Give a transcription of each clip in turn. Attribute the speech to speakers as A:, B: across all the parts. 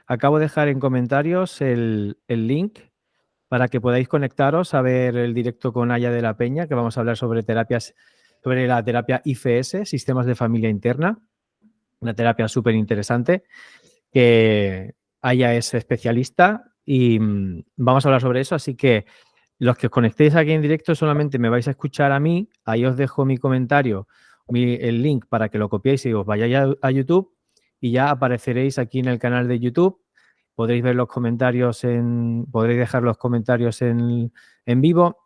A: acabo de dejar en comentarios el link para que podáis conectaros a ver el directo con Aya de la Peña, que vamos a hablar sobre sobre la terapia IFS, Sistemas de Familia Interna, una terapia súper interesante, que Aya es especialista y vamos a hablar sobre eso, así que los que os conectéis aquí en directo solamente me vais a escuchar a mí, ahí os dejo mi comentario, el link para que lo copiéis y os vayáis a YouTube y ya apareceréis aquí en el canal de YouTube. Podréis ver los comentarios podréis dejar los comentarios en vivo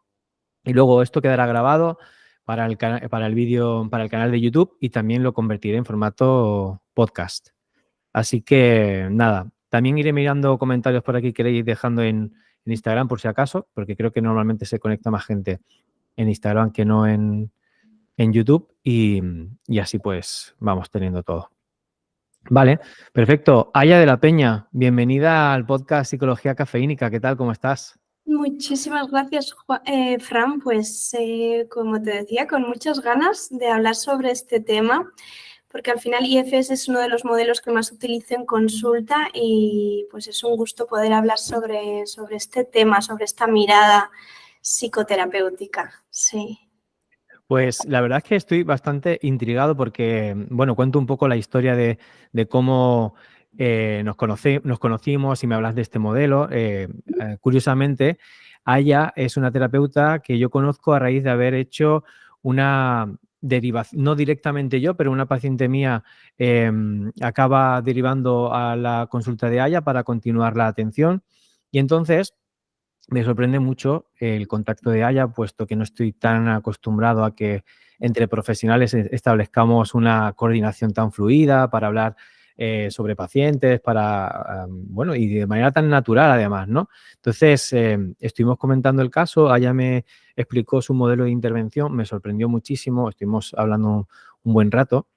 A: y luego esto quedará grabado para el vídeo, para el canal de YouTube y también lo convertiré en formato podcast. Así que nada, también iré mirando comentarios por aquí que queréis dejando en Instagram por si acaso, porque creo que normalmente se conecta más gente en Instagram que no en YouTube y así pues vamos teniendo todo. Vale, perfecto. Aya de la Peña, bienvenida al podcast Psicología Cafeínica. ¿Qué tal? ¿Cómo estás?
B: Muchísimas gracias, Fran. Pues como te decía, con muchas ganas de hablar sobre este tema, porque al final IFS es uno de los modelos que más utilizo en consulta y pues es un gusto poder hablar sobre este tema, sobre esta mirada psicoterapéutica. Sí.
A: Pues la verdad es que estoy bastante intrigado porque, bueno, cuento un poco la historia de cómo nos conocimos y me hablas de este modelo. Curiosamente, Aya es una terapeuta que yo conozco a raíz de haber hecho una derivación, no directamente yo, pero una paciente mía acaba derivando a la consulta de Aya para continuar la atención. Y entonces me sorprende mucho el contacto de Aya, puesto que no estoy tan acostumbrado a que entre profesionales establezcamos una coordinación tan fluida para hablar sobre pacientes, bueno, y de manera tan natural además, ¿no? Entonces, estuvimos comentando el caso, Aya me explicó su modelo de intervención, me sorprendió muchísimo, estuvimos hablando un buen rato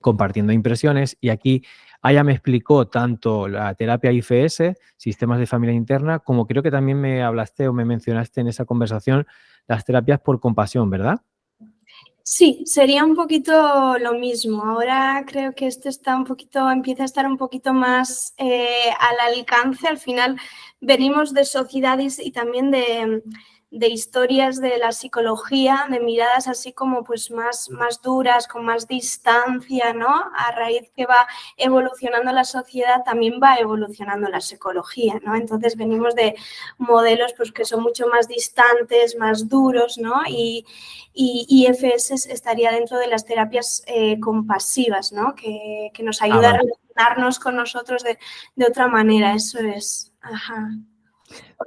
A: compartiendo impresiones y aquí Aya me explicó tanto la terapia IFS, sistemas de familia interna, como creo que también me hablaste o me mencionaste en esa conversación las terapias por compasión, ¿verdad?
B: Sí, sería un poquito lo mismo. Ahora creo que esto empieza a estar un poquito más al alcance. Al final venimos de sociedades y también de historias de la psicología, de miradas así como pues más duras, con más distancia, ¿no? A raíz que va evolucionando la sociedad, también va evolucionando la psicología, ¿no? Entonces venimos de modelos pues que son mucho más distantes, más duros, ¿no? Y IFS estaría dentro de las terapias compasivas, ¿no? Que nos ayuda a
A: Vale.
B: relacionarnos con nosotros de otra manera, eso es. Ajá.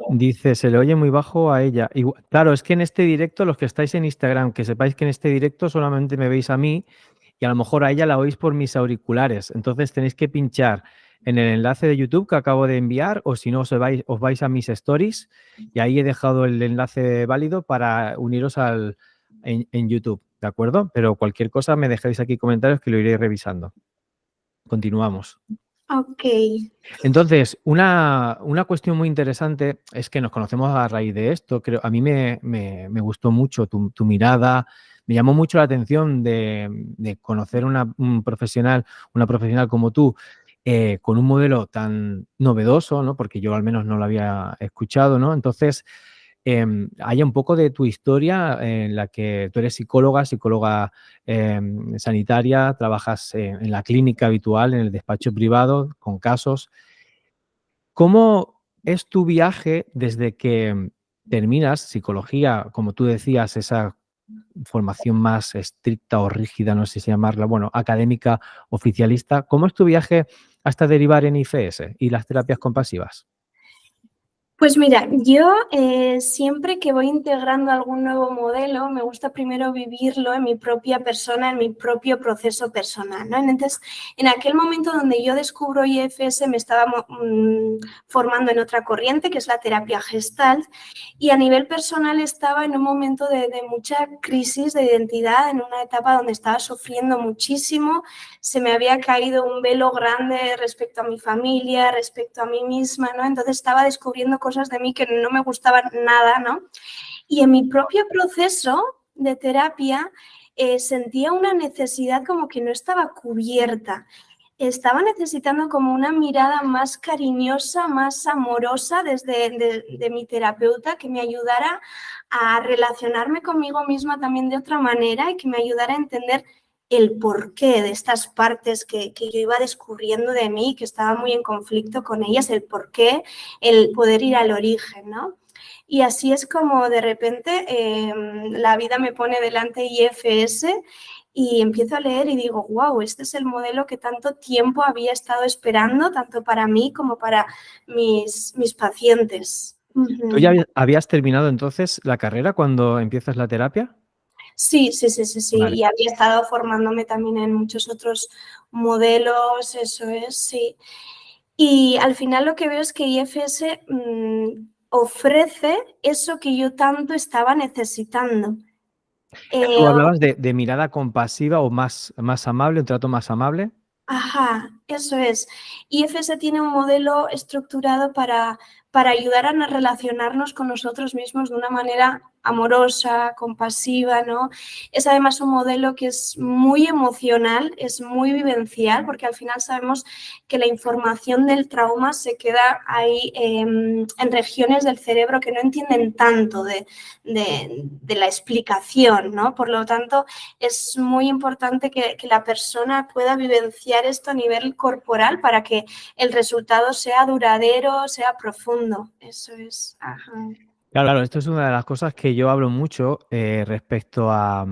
A: Dice, se le oye muy bajo a ella. Claro, es que en este directo, los que estáis en Instagram, que sepáis que en este directo solamente me veis a mí y a lo mejor a ella la oís por mis auriculares. Entonces tenéis que pinchar en el enlace de YouTube que acabo de enviar o si no os vais a mis stories y ahí he dejado el enlace válido para uniros en YouTube, ¿de acuerdo? Pero cualquier cosa me dejáis aquí comentarios que lo iré revisando. Continuamos.
B: Ok.
A: Entonces, una cuestión muy interesante es que nos conocemos a raíz de esto. Creo, a mí me gustó mucho tu mirada, me llamó mucho la atención de conocer un profesional, una profesional como tú, con un modelo tan novedoso, ¿no? Porque yo al menos no lo había escuchado, ¿no? Entonces, hay un poco de tu historia en la que tú eres psicóloga sanitaria, trabajas en la clínica habitual, en el despacho privado, con casos. ¿Cómo es tu viaje desde que terminas psicología, como tú decías, esa formación más estricta o rígida, no sé si llamarla, bueno, académica, oficialista? ¿Cómo es tu viaje hasta derivar en IFS y las terapias compasivas?
B: Pues mira, yo siempre que voy integrando algún nuevo modelo, me gusta primero vivirlo en mi propia persona, en mi propio proceso personal, ¿no? Entonces, en aquel momento donde yo descubro IFS, me estaba formando en otra corriente, que es la terapia Gestalt, y a nivel personal estaba en un momento de mucha crisis de identidad, en una etapa donde estaba sufriendo muchísimo, se me había caído un velo grande respecto a mi familia, respecto a mí misma, ¿no? Entonces estaba descubriendo cosas de mí que no me gustaban nada, ¿no? Y en mi propio proceso de terapia sentía una necesidad como que no estaba cubierta. estaba necesitando como una mirada más cariñosa, más amorosa de mi terapeuta, que me ayudara a relacionarme conmigo misma también de otra manera y que me ayudara a entender el porqué de estas partes que yo iba descubriendo de mí, que estaba muy en conflicto con ellas, el porqué, el poder ir al origen, ¿no? Y así es como de repente la vida me pone delante IFS y empiezo a leer y digo, wow, este es el modelo que tanto tiempo había estado esperando, tanto para mí como para mis pacientes.
A: ¿Tú ya habías terminado entonces la carrera cuando empiezas la terapia?
B: Sí.
A: Vale.
B: Y había estado formándome también en muchos otros modelos, eso es, sí. Y al final lo que veo es que IFS ofrece eso que yo tanto estaba necesitando.
A: Tú hablabas de mirada compasiva o más amable, un trato más amable.
B: Ajá, eso es. IFS tiene un modelo estructurado para ayudar a relacionarnos con nosotros mismos de una manera amorosa, compasiva, ¿no? Es además un modelo que es muy emocional, es muy vivencial, porque al final sabemos que la información del trauma se queda ahí en regiones del cerebro que no entienden tanto de la explicación, ¿no? Por lo tanto, es muy importante que la persona pueda vivenciar esto a nivel corporal para que el resultado sea duradero, sea profundo. Eso es. Ajá.
A: Claro, esto es una de las cosas que yo hablo mucho respecto a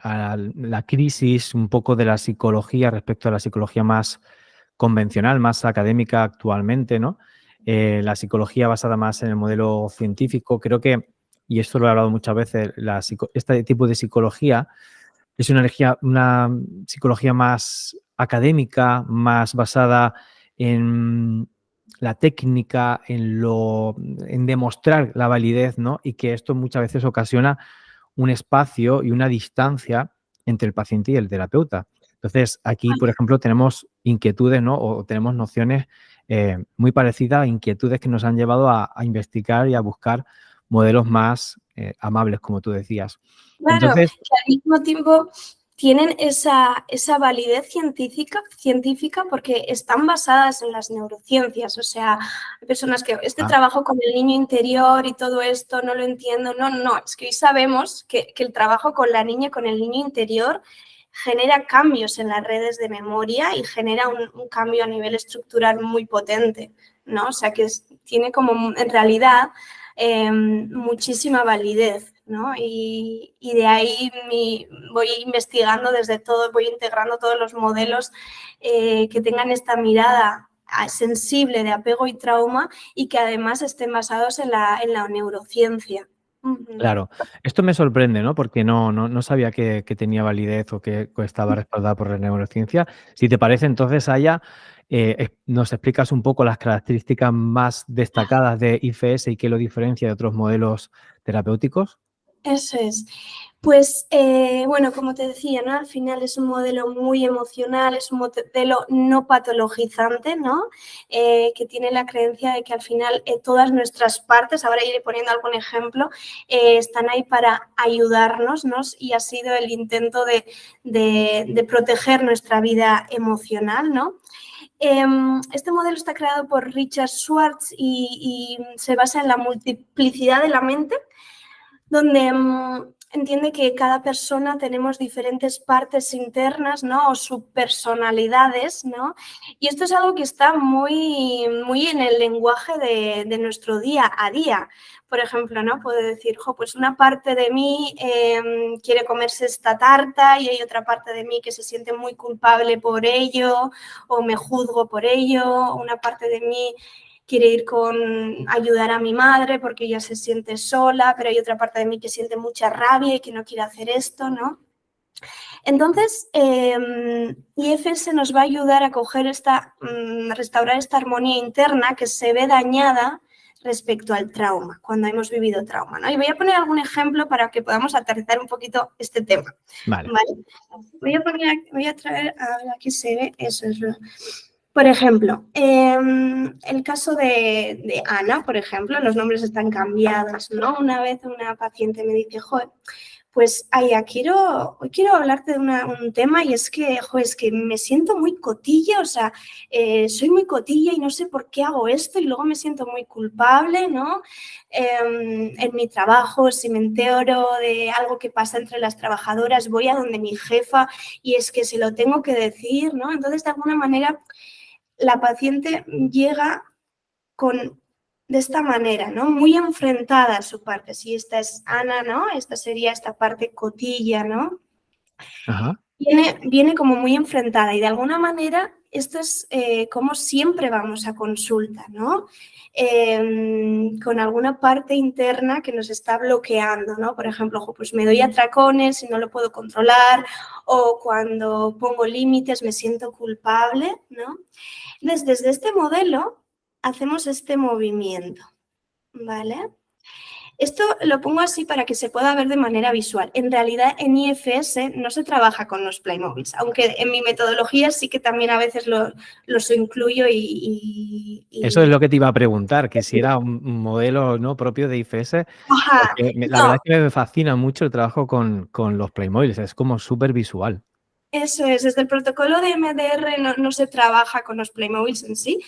A: la crisis un poco de la psicología, respecto a la psicología más convencional, más académica actualmente, ¿no? La psicología basada más en el modelo científico, creo que, y esto lo he hablado muchas veces, este tipo de psicología es una psicología más académica, más basada en la técnica, en demostrar la validez, ¿no? Y que esto muchas veces ocasiona un espacio y una distancia entre el paciente y el terapeuta. Entonces, aquí, por ejemplo, tenemos inquietudes, ¿no? O tenemos nociones muy parecidas, inquietudes que nos han llevado a investigar y a buscar modelos más amables, como tú decías.
B: Claro,
A: Entonces,
B: que al mismo tiempo tienen esa validez científica porque están basadas en las neurociencias. O sea, hay personas que este trabajo con el niño interior y todo esto no lo entiendo. No, es que hoy sabemos que el trabajo con la niña, con el niño interior, genera cambios en las redes de memoria y genera un cambio a nivel estructural muy potente, ¿no? O sea, que tiene como en realidad muchísima validez, ¿no? Y de ahí voy investigando desde todo, voy integrando todos los modelos que tengan esta mirada sensible de apego y trauma y que además estén basados en la neurociencia.
A: claro, esto me sorprende, ¿no? Porque no sabía que tenía validez o que estaba respaldada por la neurociencia. Si te parece, entonces, Aya, nos explicas un poco las características más destacadas de IFS y qué lo diferencia de otros modelos terapéuticos.
B: Eso es. Pues, bueno, como te decía, ¿no? Al final es un modelo muy emocional, es un modelo no patologizante, ¿no? Que tiene la creencia de que al final todas nuestras partes, ahora iré poniendo algún ejemplo, están ahí para ayudarnos, ¿no? Y ha sido el intento de proteger nuestra vida emocional, ¿no? Este modelo está creado por Richard Schwartz y se basa en la multiplicidad de la mente, donde entiende que cada persona tenemos diferentes partes internas, ¿no? O subpersonalidades, ¿no? Y esto es algo que está muy en el lenguaje de nuestro día a día. Por ejemplo, ¿no? Puedo decir, pues una parte de mí quiere comerse esta tarta y hay otra parte de mí que se siente muy culpable por ello o me juzgo por ello. Una parte de mí quiere ir con ayudar a mi madre porque ella se siente sola, pero hay otra parte de mí que siente mucha rabia y que no quiere hacer esto, ¿no? Entonces, IFS nos va a ayudar a restaurar esta armonía interna que se ve dañada respecto al trauma, cuando hemos vivido trauma, ¿no? Y voy a poner algún ejemplo para que podamos aterrizar un poquito este tema.
A: Vale.
B: ¿Vale? Voy a traer, a ver, aquí se ve, eso es lo... Por ejemplo, el caso de Ana, por ejemplo, los nombres están cambiados, ¿no? Una vez una paciente me dice, joder, Pues, Aya, hoy quiero hablarte de un tema y es que, es que me siento muy cotilla, o sea, soy muy cotilla y no sé por qué hago esto y luego me siento muy culpable, ¿no? En mi trabajo, si me entero de algo que pasa entre las trabajadoras, voy a donde mi jefa y es que se lo tengo que decir, ¿no? Entonces, de alguna manera, la paciente llega de esta manera, ¿no? Muy enfrentada a su parte. Si esta es Ana, ¿no? Esta sería esta parte cotilla, ¿no?
A: Ajá.
B: Viene como muy enfrentada y de alguna manera esto es como siempre vamos a consulta, ¿no? Con alguna parte interna que nos está bloqueando, ¿no? Por ejemplo, pues me doy atracones y no lo puedo controlar, o cuando pongo límites me siento culpable, ¿no? Entonces, desde este modelo hacemos este movimiento, ¿vale? Esto lo pongo así para que se pueda ver de manera visual. En realidad, en IFS no se trabaja con los Playmobiles, aunque en mi metodología sí que también a veces los incluyo
A: Eso es lo que te iba a preguntar, que si era un modelo, ¿no?, propio de IFS,
B: Ajá,
A: porque la
B: no.
A: verdad es que me fascina mucho el trabajo con los Playmobiles, es como súper visual.
B: Eso es, desde el protocolo de MDR no se trabaja con los Playmobiles en sí,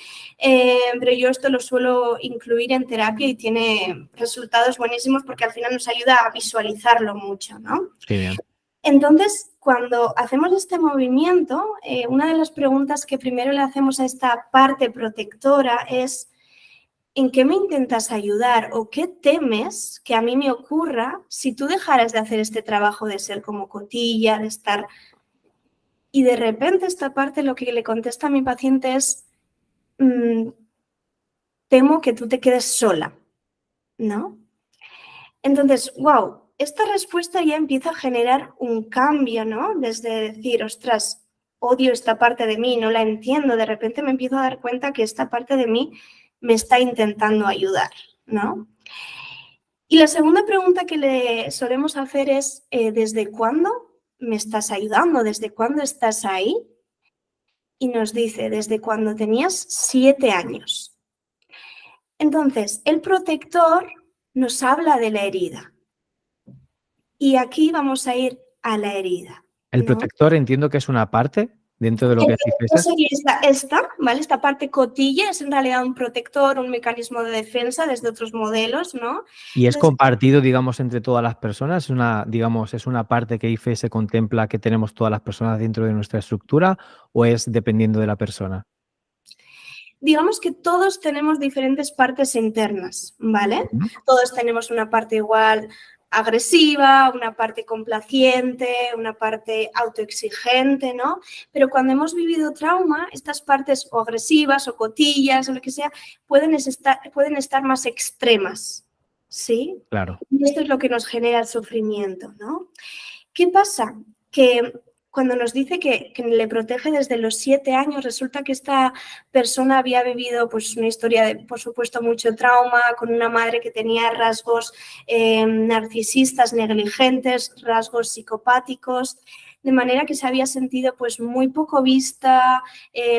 B: pero yo esto lo suelo incluir en terapia y tiene resultados buenísimos porque al final nos ayuda a visualizarlo mucho, ¿no?
A: Qué bien.
B: Entonces, cuando hacemos este movimiento, una de las preguntas que primero le hacemos a esta parte protectora es ¿en qué me intentas ayudar o qué temes que a mí me ocurra si tú dejaras de hacer este trabajo de ser como cotilla, de estar... Y de repente esta parte lo que le contesta a mi paciente es, temo que tú te quedes sola, ¿no? Entonces, wow, esta respuesta ya empieza a generar un cambio, ¿no? Desde decir, ostras, odio esta parte de mí, no la entiendo, de repente me empiezo a dar cuenta que esta parte de mí me está intentando ayudar, ¿no? Y la segunda pregunta que le solemos hacer es, ¿desde cuándo me estás ayudando? ¿Desde cuándo estás ahí? Y nos dice, desde cuando tenías 7 años. Entonces, el protector nos habla de la herida. Y aquí vamos a ir a la herida,
A: El
B: ¿no?
A: protector entiendo que es una parte dentro de lo que es
B: Esto
A: IFS.
B: sería ¿vale? Esta parte cotilla es en realidad un protector, un mecanismo de defensa desde otros modelos, ¿no?
A: ¿Y es
B: Entonces,
A: compartido, digamos, entre todas las personas? Digamos, ¿es una parte que IFS contempla que tenemos todas las personas dentro de nuestra estructura o es dependiendo de la persona?
B: digamos que todos tenemos diferentes partes internas, ¿vale?
A: Ujú.
B: Todos tenemos una parte igual agresiva, una parte complaciente, una parte autoexigente, ¿no? Pero cuando hemos vivido trauma, estas partes o agresivas o cotillas o lo que sea, pueden estar más extremas, ¿sí?
A: Claro.
B: Y esto es lo que nos genera el sufrimiento, ¿no? ¿Qué pasa? Que cuando nos dice que le protege desde los 7 años, resulta que esta persona había vivido pues, una historia de, por supuesto, mucho trauma, con una madre que tenía rasgos narcisistas, negligentes, rasgos psicopáticos, de manera que se había sentido pues, muy poco vista,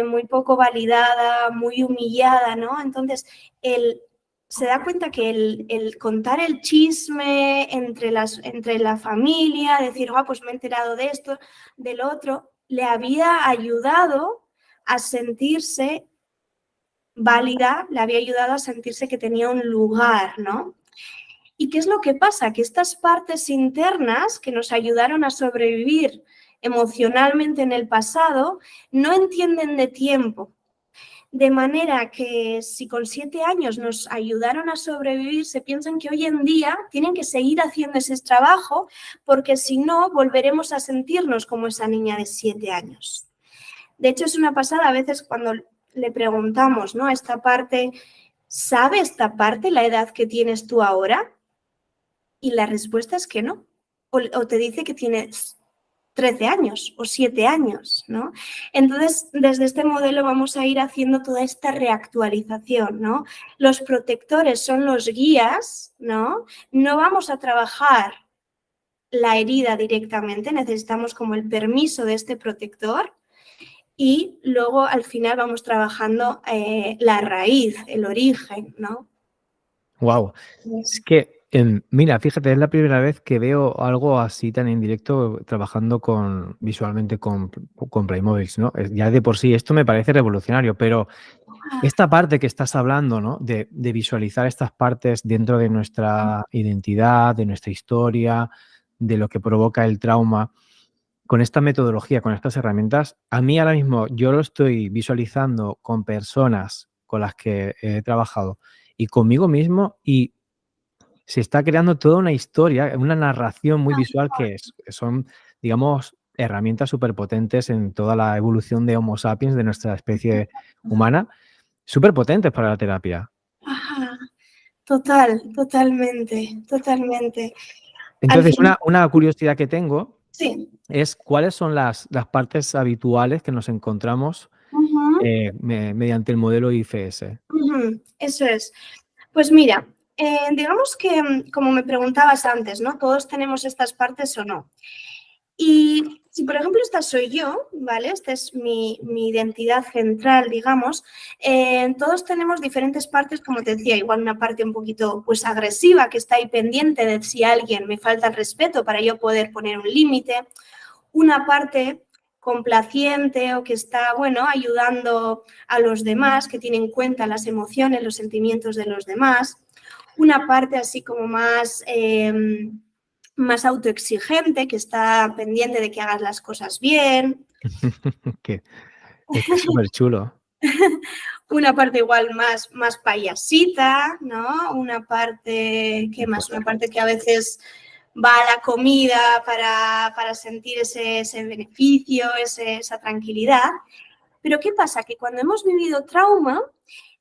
B: muy poco validada, muy humillada, ¿no? Entonces, se da cuenta que el contar el chisme entre la familia, decir, pues me he enterado de esto, del otro, le había ayudado a sentirse válida, le había ayudado a sentirse que tenía un lugar, ¿no? ¿Y qué es lo que pasa? Que estas partes internas que nos ayudaron a sobrevivir emocionalmente en el pasado no entienden de tiempo. De manera que si con 7 años nos ayudaron a sobrevivir, se piensan que hoy en día tienen que seguir haciendo ese trabajo porque si no, volveremos a sentirnos como esa niña de 7 años. De hecho, es una pasada a veces cuando le preguntamos, ¿no? Esta parte, ¿sabe esta parte la edad que tienes tú ahora? Y la respuesta es que no. O te dice que tienes 13 años o 7 años, ¿no? Entonces, desde este modelo vamos a ir haciendo toda esta reactualización, ¿no? Los protectores son los guías, ¿no? No vamos a trabajar la herida directamente, necesitamos como el permiso de este protector y luego al final vamos trabajando la raíz, el origen, ¿no?
A: Wow. Es
B: Yes.
A: que Mira, fíjate, es la primera vez que veo algo así tan en directo trabajando visualmente con Playmobiles, ¿no? Ya de por sí esto me parece revolucionario, pero esta parte que estás hablando, ¿no? De visualizar estas partes dentro de nuestra identidad, de nuestra historia, de lo que provoca el trauma, con esta metodología, con estas herramientas, a mí ahora mismo yo lo estoy visualizando con personas con las que he trabajado y conmigo mismo y se está creando toda una historia, una narración muy visual que son, digamos, herramientas superpotentes en toda la evolución de Homo sapiens, de nuestra especie humana, superpotentes para la terapia.
B: Ajá, totalmente, totalmente. Al
A: Entonces,
B: fin,
A: una curiosidad que tengo
B: sí.
A: es cuáles son las partes habituales que nos encontramos
B: Ujú,
A: mediante el modelo IFS.
B: ujú, eso es. Pues mira, digamos que, como me preguntabas antes, ¿no? ¿Todos tenemos estas partes o no? Y si, por ejemplo, esta soy yo, ¿vale? Esta es mi identidad central, digamos. Todos tenemos diferentes partes, como te decía, igual una parte un poquito pues agresiva, que está ahí pendiente de si alguien me falta el respeto para yo poder poner un límite. Una parte complaciente o que está, bueno, ayudando a los demás, que tiene en cuenta las emociones, los sentimientos de los demás. Una parte así como más autoexigente, que está pendiente de que hagas las cosas bien.
A: Que es súper chulo.
B: Una parte igual más payasita, ¿no? Una parte, ¿qué más? Una parte que a veces va a la comida para sentir ese beneficio, esa tranquilidad. Pero ¿qué pasa? Que cuando hemos vivido trauma,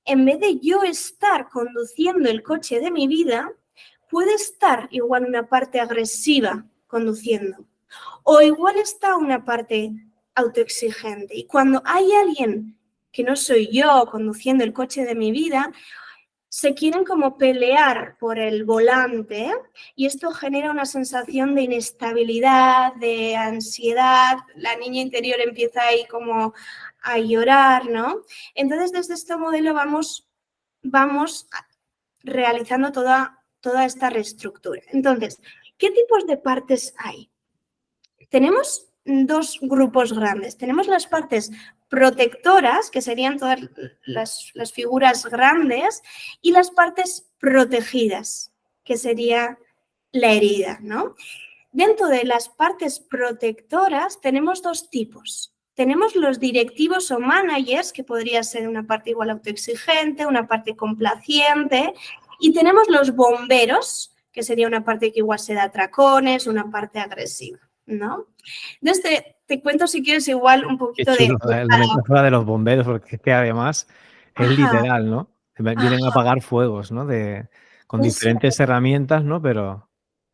B: en vez de yo estar conduciendo el coche de mi vida, puede estar igual una parte agresiva conduciendo. O igual está una parte autoexigente. Y cuando hay alguien que no soy yo conduciendo el coche de mi vida, se quieren como pelear por el volante y esto genera una sensación de inestabilidad, de ansiedad. La niña interior empieza ahí como a llorar, ¿no? Entonces, desde este modelo vamos realizando toda esta reestructura. Entonces, ¿qué tipos de partes hay? Tenemos dos grupos grandes. Tenemos las partes protectoras, que serían todas las figuras grandes, y las partes protegidas, que sería la herida, ¿no? Dentro de las partes protectoras tenemos dos tipos. Tenemos los directivos o managers, que podría ser una parte igual autoexigente, una parte complaciente, y tenemos los bomberos, que sería una parte que igual se da atracones, una parte agresiva, ¿no? Entonces te cuento si quieres igual un
A: Qué
B: poquito de...
A: chulo, la metáfora de los bomberos, porque es que además es
B: Ajá,
A: literal, ¿no? Vienen a
B: ajá,
A: apagar fuegos, ¿no? Con
B: eso,
A: diferentes herramientas, ¿no? Pero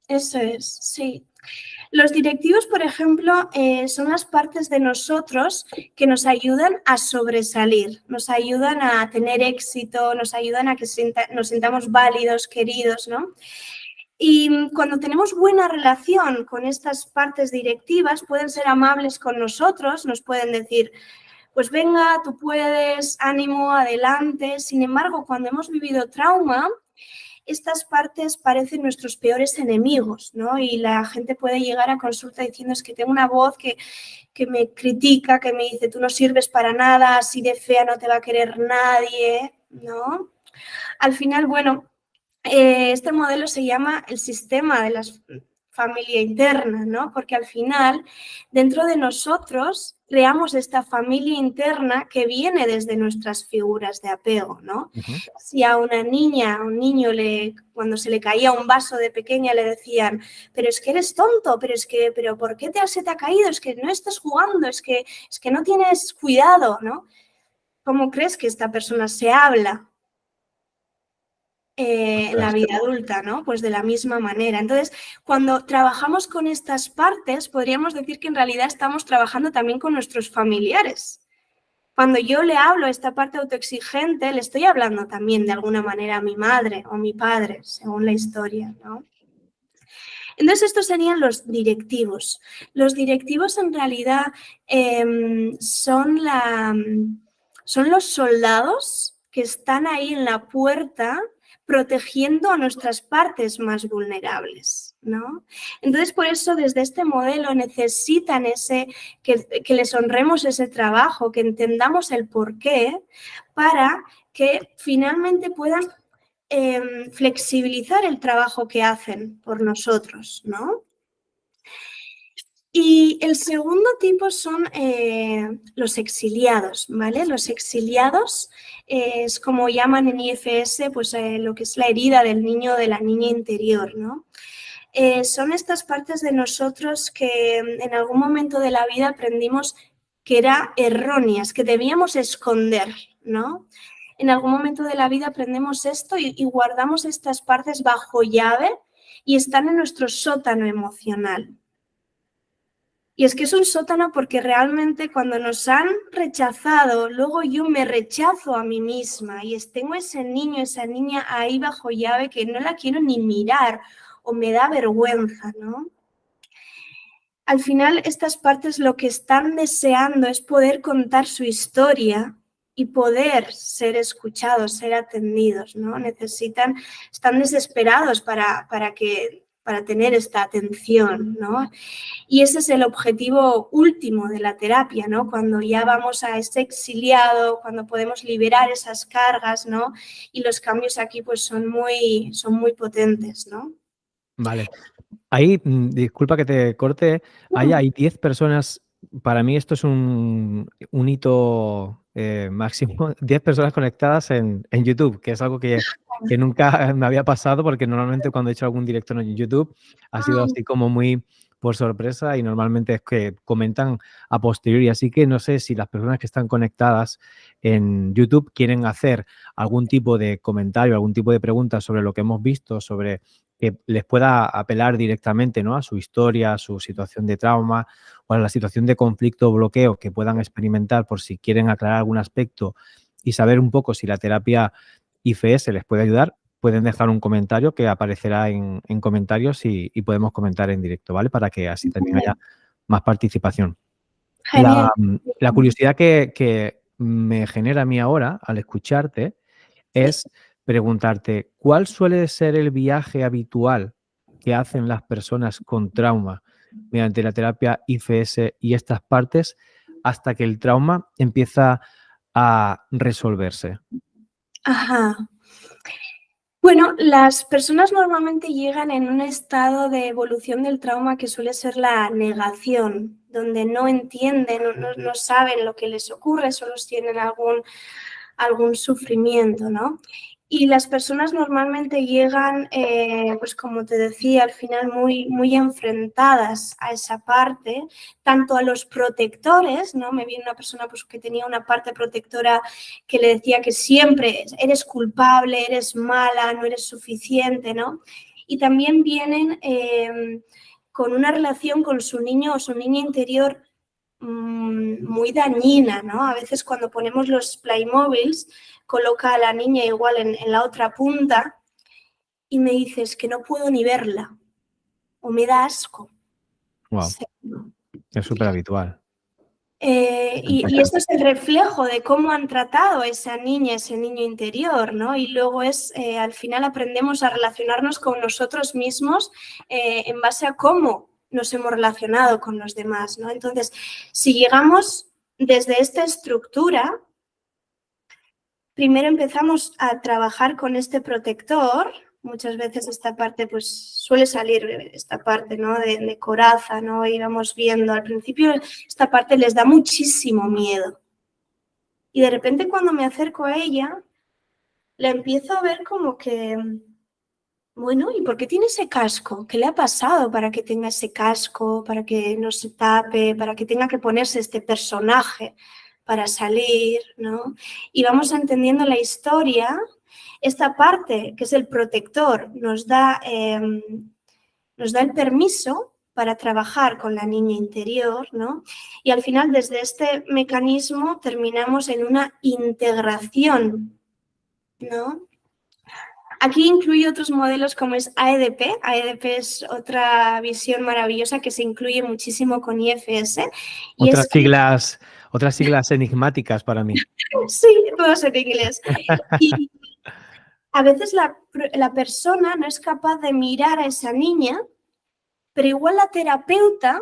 B: eso es, sí. Los directivos, por ejemplo, son las partes de nosotros que nos ayudan a sobresalir, nos ayudan a tener éxito, nos ayudan a que nos sintamos válidos, queridos, ¿no? Y cuando tenemos buena relación con estas partes directivas, pueden ser amables con nosotros, nos pueden decir, pues venga, tú puedes, ánimo, adelante. Sin embargo, cuando hemos vivido trauma, estas partes parecen nuestros peores enemigos, ¿no? Y la gente puede llegar a consulta diciendo es que tengo una voz que me critica, que me dice tú no sirves para nada, así de fea no te va a querer nadie, ¿no? Al final, bueno, este modelo se llama el sistema de la familia interna, ¿no? Porque al final, dentro de nosotros, creamos esta familia interna que viene desde nuestras figuras de apego, ¿no?
A: ujú.
B: Si a una niña, a un niño, cuando se le caía un vaso de pequeña, le decían, pero es que eres tonto, pero ¿por qué se te ha caído? Es que no estás jugando, es que no tienes cuidado, ¿no? ¿Cómo crees que esta persona se habla en la
A: Ostras,
B: vida adulta, ¿no? Pues de la misma manera. Entonces, cuando trabajamos con estas partes, podríamos decir que en realidad estamos trabajando también con nuestros familiares. Cuando yo le hablo a esta parte autoexigente, le estoy hablando también de alguna manera a mi madre o mi padre, según la historia, ¿no? Entonces, estos serían los directivos. Los directivos en realidad son los soldados que están ahí en la puerta protegiendo a nuestras partes más vulnerables, ¿no? Entonces, por eso, desde este modelo necesitan que les honremos ese trabajo, que entendamos el porqué, para que finalmente puedan flexibilizar el trabajo que hacen por nosotros, ¿no? Y el segundo tipo son los exiliados, ¿vale? Los exiliados es como llaman en IFS, pues lo que es la herida del niño o de la niña interior, ¿no? Son estas partes de nosotros que en algún momento de la vida aprendimos que eran erróneas, que debíamos esconder, ¿no? En algún momento de la vida aprendemos esto y guardamos estas partes bajo llave y están en nuestro sótano emocional. Y es que es un sótano porque realmente cuando nos han rechazado, luego yo me rechazo a mí misma y tengo ese niño, esa niña ahí bajo llave que no la quiero ni mirar o me da vergüenza, ¿no? Al final, estas partes lo que están deseando es poder contar su historia y poder ser escuchados, ser atendidos, ¿no? Están desesperados para tener esta atención, ¿no? Y ese es el objetivo último de la terapia, ¿no? Cuando ya vamos a ese exiliado, cuando podemos liberar esas cargas, ¿no? Y los cambios aquí pues son muy potentes, ¿no?
A: Vale. Ahí, disculpa que te corte, ahí hay 10 personas, para mí esto es un hito máximo, 10 personas conectadas en YouTube, que es algo que nunca me había pasado porque normalmente cuando he hecho algún directo en YouTube ha sido así como muy por sorpresa y normalmente es que comentan a posteriori, así que no sé si las personas que están conectadas en YouTube quieren hacer algún tipo de comentario, algún tipo de pregunta sobre lo que hemos visto, sobre que les pueda apelar directamente, ¿no?, a su historia, a su situación de trauma o a la situación de conflicto o bloqueo que puedan experimentar por si quieren aclarar algún aspecto y saber un poco si la terapia IFS les puede ayudar, pueden dejar un comentario que aparecerá en comentarios y podemos comentar en directo, ¿vale? Para que así también haya más participación.
B: Genial.
A: La curiosidad que me genera a mí ahora al escucharte es preguntarte, ¿cuál suele ser el viaje habitual que hacen las personas con trauma mediante la terapia IFS y estas partes hasta que el trauma empieza a resolverse?
B: Ajá. Bueno, las personas normalmente llegan en un estado de evolución del trauma que suele ser la negación, donde no entienden, no saben lo que les ocurre, solo tienen algún sufrimiento, ¿no? Y las personas normalmente llegan, pues como te decía, al final muy enfrentadas a esa parte, tanto a los protectores, ¿no? Me viene una persona pues, que tenía una parte protectora que le decía que siempre eres culpable, eres mala, no eres suficiente, ¿no? Y también vienen con una relación con su niño o su niña interior muy dañina, ¿no? A veces cuando ponemos los Playmobiles, coloca a la niña igual en la otra punta y me dices que no puedo ni verla o me da asco.
A: Wow,
B: Sí.
A: es súper habitual.
B: Y esto es el reflejo de cómo han tratado a esa niña, ese niño interior, ¿no? Y luego al final aprendemos a relacionarnos con nosotros mismos en base a cómo nos hemos relacionado con los demás, ¿no? Entonces, si llegamos desde esta estructura, primero empezamos a trabajar con este protector. Muchas veces esta parte, pues suele salir esta parte, ¿no? de coraza, ¿no? Y vamos viendo, al principio esta parte les da muchísimo miedo. Y de repente cuando me acerco a ella, la empiezo a ver como que, bueno, ¿y por qué tiene ese casco? ¿Qué le ha pasado para que tenga ese casco, para que no se tape, para que tenga que ponerse este personaje para salir, ¿no? Y vamos entendiendo la historia. Esta parte, que es el protector, nos da el permiso para trabajar con la niña interior, ¿no? Y al final, desde este mecanismo, terminamos en una integración, ¿no? Aquí incluye otros modelos como es AEDP. AEDP es otra visión maravillosa que se incluye muchísimo con IFS. Y
A: Otras Otras siglas enigmáticas para mí.
B: Sí, todos en inglés. Y a veces la persona no es capaz de mirar a esa niña, pero igual la terapeuta,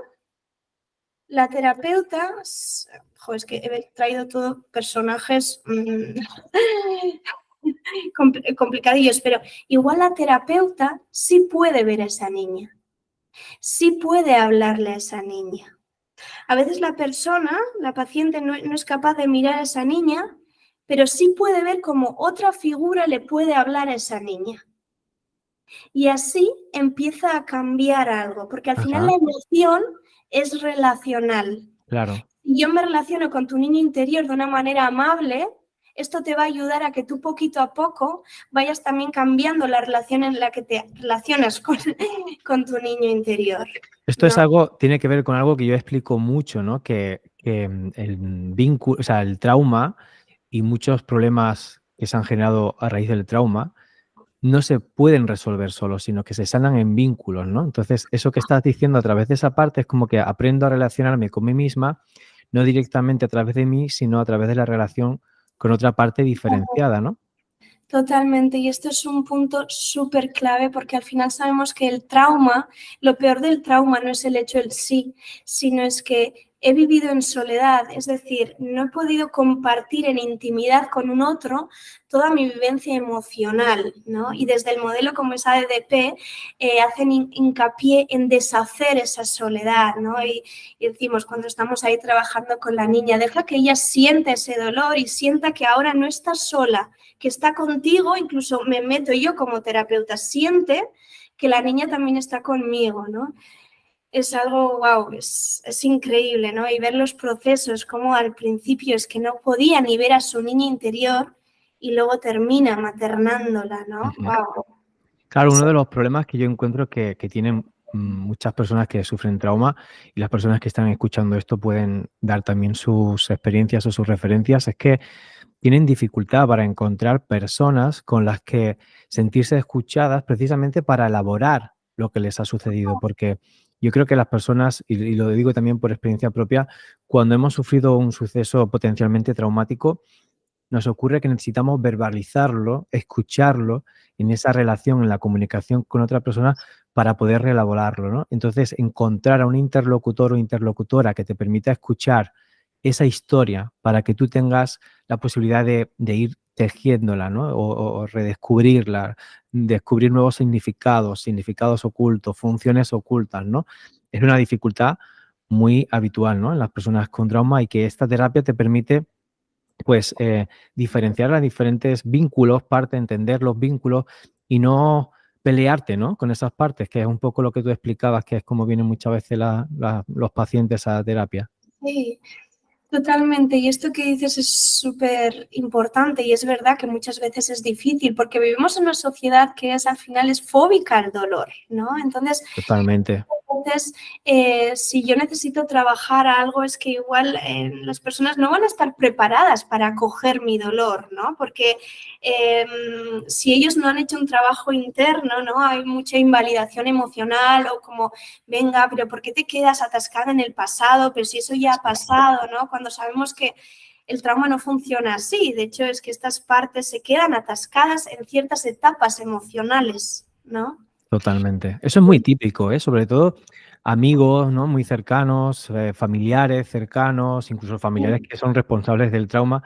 B: es que he traído todos personajes complicadillos, pero igual la terapeuta sí puede ver a esa niña, sí puede hablarle a esa niña. A veces la persona, la paciente, no es capaz de mirar a esa niña, pero sí puede ver cómo otra figura le puede hablar a esa niña. Y así empieza a cambiar algo, porque al final
A: Ajá,
B: la emoción es relacional.
A: claro.
B: Si yo me relaciono con tu niño interior de una manera amable, esto te va a ayudar a que tú poquito a poco vayas también cambiando la relación en la que te relacionas con tu niño interior,
A: Esto es
B: ¿no?
A: algo, tiene que ver con algo que yo explico mucho, ¿no? Que el vínculo, o sea, el trauma y muchos problemas que se han generado a raíz del trauma no se pueden resolver solos, sino que se sanan en vínculos, ¿no? Entonces, eso que estás diciendo a través de esa parte es como que aprendo a relacionarme con mí misma, no directamente a través de mí, sino a través de la relación con otra parte diferenciada, ¿no?
B: Totalmente, y esto es un punto súper clave porque al final sabemos que el trauma, lo peor del trauma no es el hecho en sí, sino es que he vivido en soledad, es decir, no he podido compartir en intimidad con un otro toda mi vivencia emocional, ¿no? Y desde el modelo como es ADP hacen hincapié en deshacer esa soledad, ¿no? Y decimos cuando estamos ahí trabajando con la niña, deja que ella sienta ese dolor y sienta que ahora no está sola, que está contigo, incluso me meto yo como terapeuta, siente que la niña también está conmigo, ¿no? Es algo, wow, es increíble, ¿no? Y ver los procesos, como al principio es que no podía ni ver a su niña interior y luego termina maternándola, ¿no?
A: Ujú.
B: Wow.
A: Claro, uno de los problemas que yo encuentro que tienen muchas personas que sufren trauma y las personas que están escuchando esto pueden dar también sus experiencias o sus referencias, es que tienen dificultad para encontrar personas con las que sentirse escuchadas precisamente para elaborar lo que les ha sucedido, porque yo creo que las personas, y lo digo también por experiencia propia, cuando hemos sufrido un suceso potencialmente traumático, nos ocurre que necesitamos verbalizarlo, escucharlo en esa relación, en la comunicación con otra persona para poder reelaborarlo, ¿no? Entonces, encontrar a un interlocutor o interlocutora que te permita escuchar esa historia para que tú tengas la posibilidad de ir tejiéndola, ¿no? O redescubrirla, descubrir nuevos significados, significados ocultos, funciones ocultas, ¿no? Es una dificultad muy habitual, ¿no? En las personas con trauma y que esta terapia te permite pues diferenciar a diferentes vínculos, parte, entender los vínculos y no pelearte, ¿no? Con esas partes, que es un poco lo que tú explicabas, que es como vienen muchas veces los pacientes a terapia.
B: Sí, totalmente, y esto que dices es súper importante y es verdad que muchas veces es difícil porque vivimos en una sociedad que es al final es fóbica al dolor, ¿no?
A: Totalmente.
B: Entonces, si yo necesito trabajar algo, es que igual las personas no van a estar preparadas para acoger mi dolor, ¿no? Porque si ellos no han hecho un trabajo interno, ¿no? Hay mucha invalidación emocional o como, venga, pero ¿por qué te quedas atascada en el pasado? Pero si eso ya ha pasado, ¿no? Cuando sabemos que el trauma no funciona así. De hecho, es que estas partes se quedan atascadas en ciertas etapas emocionales, ¿no?
A: Totalmente. Eso es muy típico, ¿eh? Sobre todo amigos, ¿no? Muy cercanos, familiares cercanos, incluso familiares que son responsables del trauma.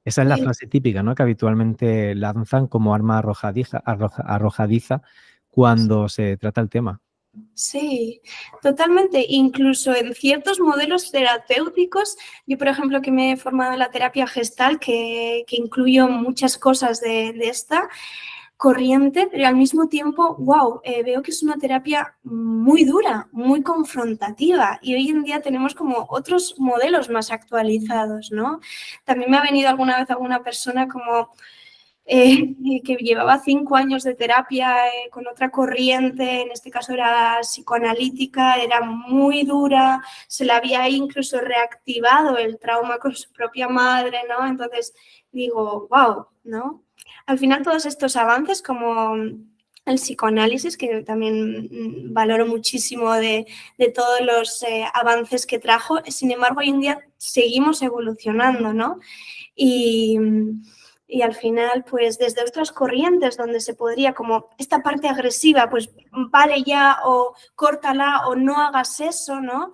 A: Esa es la
B: Sí.
A: frase típica, ¿no? Que habitualmente lanzan como arma arrojadiza cuando se trata el tema.
B: Sí, totalmente. Incluso en ciertos modelos terapéuticos, yo por ejemplo que me he formado en la terapia gestal, que incluyo muchas cosas de esta corriente, pero al mismo tiempo, wow, veo que es una terapia muy dura, muy confrontativa y hoy en día tenemos como otros modelos más actualizados, ¿no? También me ha venido alguna vez alguna persona como que llevaba 5 años de terapia con otra corriente, en este caso era psicoanalítica, era muy dura, se le había incluso reactivado el trauma con su propia madre, ¿no? Entonces digo, wow, ¿no? Al final todos estos avances como el psicoanálisis, que también valoro muchísimo de todos los avances que trajo. Sin embargo, hoy en día seguimos evolucionando, ¿no? Y al final, pues desde otras corrientes donde se podría, como esta parte agresiva, pues vale ya o córtala o no hagas eso, ¿no?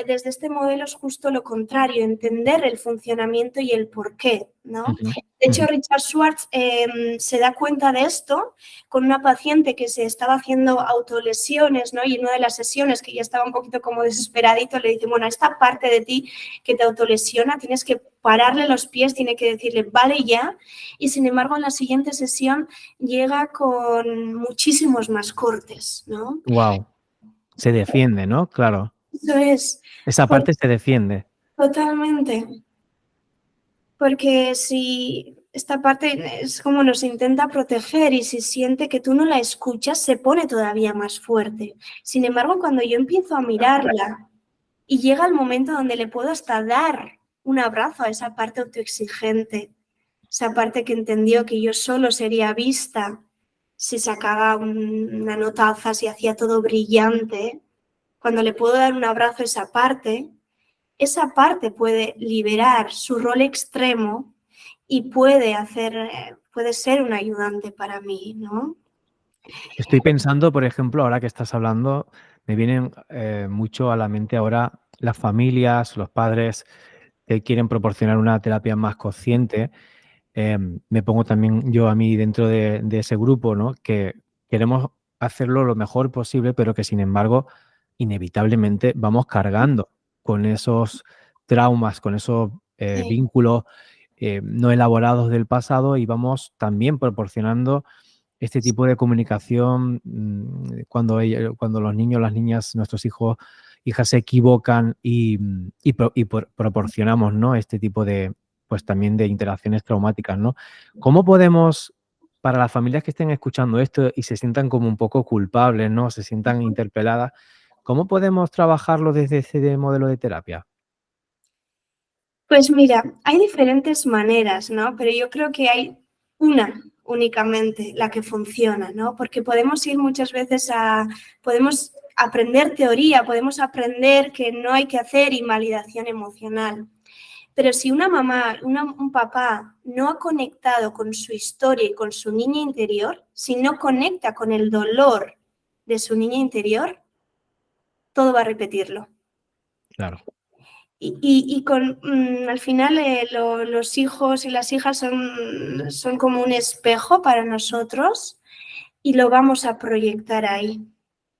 B: Desde este modelo es justo lo contrario, entender el funcionamiento y el porqué, ¿no? De hecho, Richard Schwartz se da cuenta de esto con una paciente que se estaba haciendo autolesiones, ¿no? Y en una de las sesiones, que ya estaba un poquito como desesperadito, le dice, bueno, esta parte de ti que te autolesiona, tienes que pararle los pies, tiene que decirle, vale ya. Y sin embargo, en la siguiente sesión llega con muchísimos más cortes, ¿no?
A: Wow. Se defiende, ¿no? Claro.
B: Eso es.
A: Esa parte se defiende.
B: Totalmente. Porque si esta parte es como nos intenta proteger y si siente que tú no la escuchas, se pone todavía más fuerte. Sin embargo, cuando yo empiezo a mirarla y llega el momento donde le puedo hasta dar un abrazo a esa parte autoexigente, esa parte que entendió que yo solo sería vista si sacaba una notaza, si hacía todo brillante, cuando le puedo dar un abrazo a esa parte puede liberar su rol extremo y puede ser un ayudante para mí, ¿no?
A: Estoy pensando, por ejemplo, ahora que estás hablando, me vienen mucho a la mente ahora las familias, los padres que quieren proporcionar una terapia más consciente. Me pongo también yo a mí dentro de ese grupo, ¿no? Que queremos hacerlo lo mejor posible, pero que sin embargo, inevitablemente vamos cargando con esos traumas, con esos
B: Sí,
A: vínculos no elaborados del pasado y vamos también proporcionando este tipo de comunicación cuando los niños, las niñas, nuestros hijos, hijas se equivocan y proporcionamos, ¿no? Este tipo de, pues también de interacciones traumáticas, ¿no? ¿Cómo podemos, para las familias que estén escuchando esto y se sientan como un poco culpables, ¿no? Se sientan interpeladas, ¿cómo podemos trabajarlo desde ese modelo de terapia?
B: pues mira, hay diferentes maneras, ¿no? Pero yo creo que hay una únicamente la que funciona, ¿no? Porque podemos ir muchas veces podemos aprender teoría, podemos aprender que no hay que hacer invalidación emocional. Pero si una mamá, un papá no ha conectado con su historia y con su niña interior, si no conecta con el dolor de su niña interior, todo va a repetirlo.
A: Claro.
B: Y al final los hijos y las hijas son como un espejo para nosotros y lo vamos a proyectar ahí,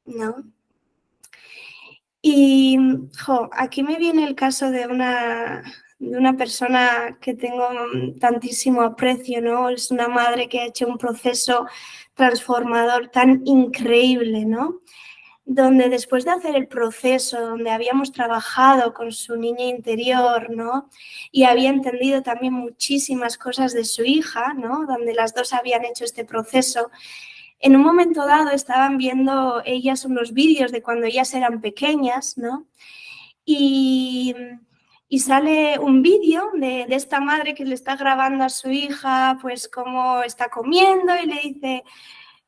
B: ¿no? Y aquí me viene el caso de una persona que tengo tantísimo aprecio, ¿no? Es una madre que ha hecho un proceso transformador tan increíble, ¿no? Donde después de hacer el proceso, donde habíamos trabajado con su niña interior, ¿no? Y había entendido también muchísimas cosas de su hija, ¿no? Donde las dos habían hecho este proceso. En un momento dado estaban viendo ellas unos vídeos de cuando ellas eran pequeñas, ¿no? Y, y sale un vídeo de esta madre que le está grabando a su hija, pues cómo está comiendo y le dice,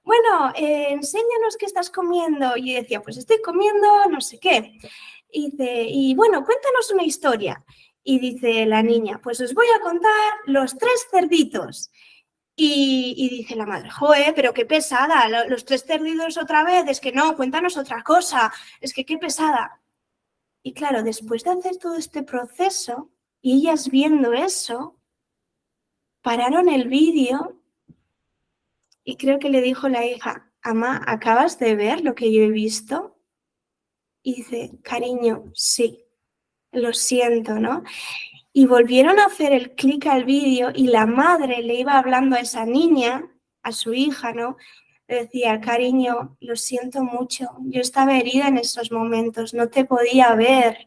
B: bueno, enséñanos qué estás comiendo. Y decía, pues estoy comiendo no sé qué. Y dice, y bueno, cuéntanos una historia. Y dice la niña, pues os voy a contar los 3 cerditos. Y dice la madre, joder, pero qué pesada, los 3 cerditos otra vez, es que no, cuéntanos otra cosa, es que qué pesada. Y claro, después de hacer todo este proceso y ellas viendo eso, pararon el vídeo y creo que le dijo la hija, Amá, ¿acabas de ver lo que yo he visto? Y dice, cariño, sí, lo siento, ¿no? Y volvieron a hacer el clic al vídeo y la madre le iba hablando a esa niña, a su hija, ¿no? Le decía, cariño, lo siento mucho, yo estaba herida en esos momentos, no te podía ver,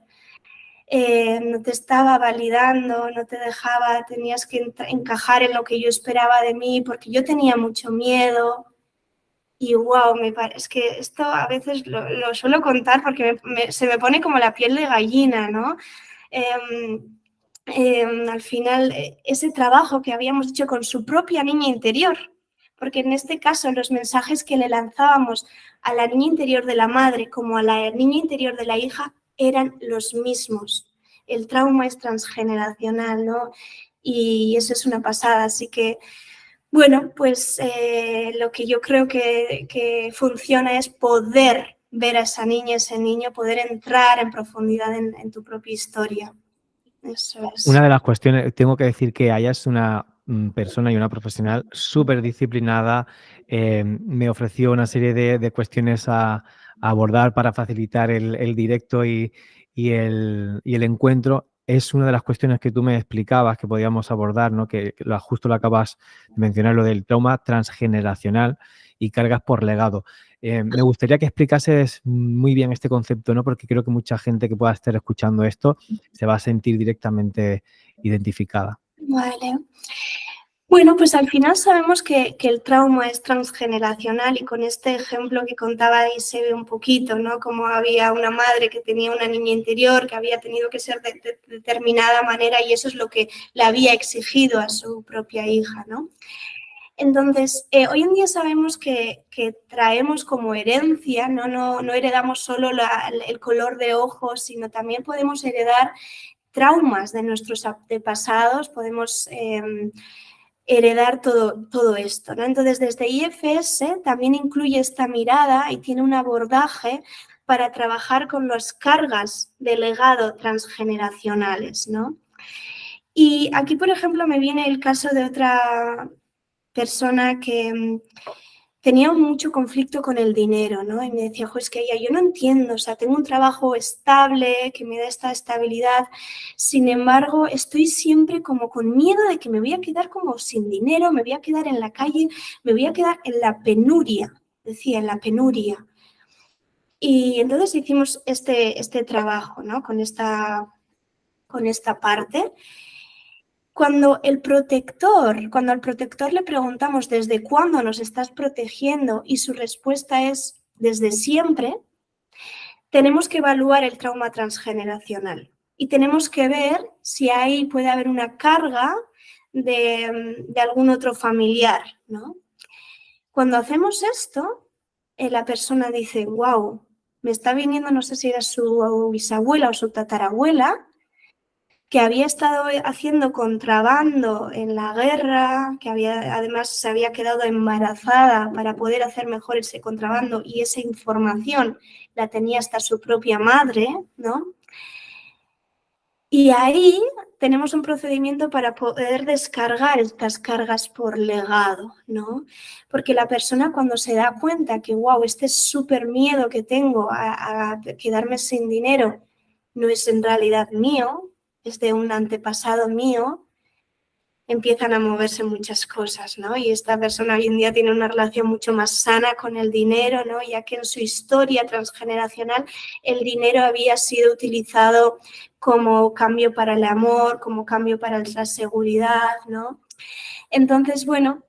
B: no te estaba validando, no te dejaba, tenías que encajar en lo que yo esperaba de mí porque yo tenía mucho miedo. Y wow, es que esto a veces lo suelo contar porque se me pone como la piel de gallina, ¿no? Al final, ese trabajo que habíamos hecho con su propia niña interior, porque en este caso los mensajes que le lanzábamos a la niña interior de la madre como a la niña interior de la hija eran los mismos. El trauma es transgeneracional, ¿no? Y eso es una pasada, así que, bueno, pues lo que yo creo que funciona es poder ver a esa niña, ese niño, poder entrar en profundidad en tu propia historia. Eso es.
A: Una de las cuestiones, tengo que decir que Aya es una persona y una profesional súper disciplinada. Me ofreció una serie de cuestiones a abordar para facilitar el directo y el encuentro. Es una de las cuestiones que tú me explicabas que podíamos abordar, ¿no? Que justo lo acabas de mencionar, lo del trauma transgeneracional y cargas por legado. Me gustaría que explicases muy bien este concepto, ¿no? Porque creo que mucha gente que pueda estar escuchando esto se va a sentir directamente identificada.
B: Vale. Bueno, pues al final sabemos que el trauma es transgeneracional y con este ejemplo que contaba ahí se ve un poquito, ¿no? Como había una madre que tenía una niña interior que había tenido que ser de determinada manera y eso es lo que le había exigido a su propia hija, ¿no? Entonces, hoy en día sabemos que traemos como herencia, no heredamos solo el color de ojos, sino también podemos heredar traumas de nuestros antepasados, podemos heredar todo esto, ¿no? Entonces, desde IFS también incluye esta mirada y tiene un abordaje para trabajar con las cargas de legado transgeneracionales, ¿no? Y aquí, por ejemplo, me viene el caso de otra persona que tenía mucho conflicto con el dinero, ¿no? Y me decía, es que yo no entiendo, o sea, tengo un trabajo estable que me da esta estabilidad, sin embargo, estoy siempre como con miedo de que me voy a quedar como sin dinero, me voy a quedar en la calle, me voy a quedar en la penuria, decía, en la penuria. Y entonces hicimos este trabajo, ¿no? Con esta parte. Cuando al protector le preguntamos desde cuándo nos estás protegiendo y su respuesta es desde siempre, tenemos que evaluar el trauma transgeneracional y tenemos que ver si ahí puede haber una carga de algún otro familiar, ¿no? Cuando hacemos esto, la persona dice, wow, me está viniendo, no sé si era su bisabuela o su tatarabuela, que había estado haciendo contrabando en la guerra, que además se había quedado embarazada para poder hacer mejor ese contrabando y esa información la tenía hasta su propia madre, ¿no? Y ahí tenemos un procedimiento para poder descargar estas cargas por legado, ¿no? Porque la persona cuando se da cuenta que, wow, este súper miedo que tengo a quedarme sin dinero no es en realidad mío, es de un antepasado mío, empiezan a moverse muchas cosas, ¿no? Y esta persona hoy en día tiene una relación mucho más sana con el dinero, ¿no? Ya que en su historia transgeneracional el dinero había sido utilizado como cambio para el amor, como cambio para la seguridad, ¿no? Entonces, bueno,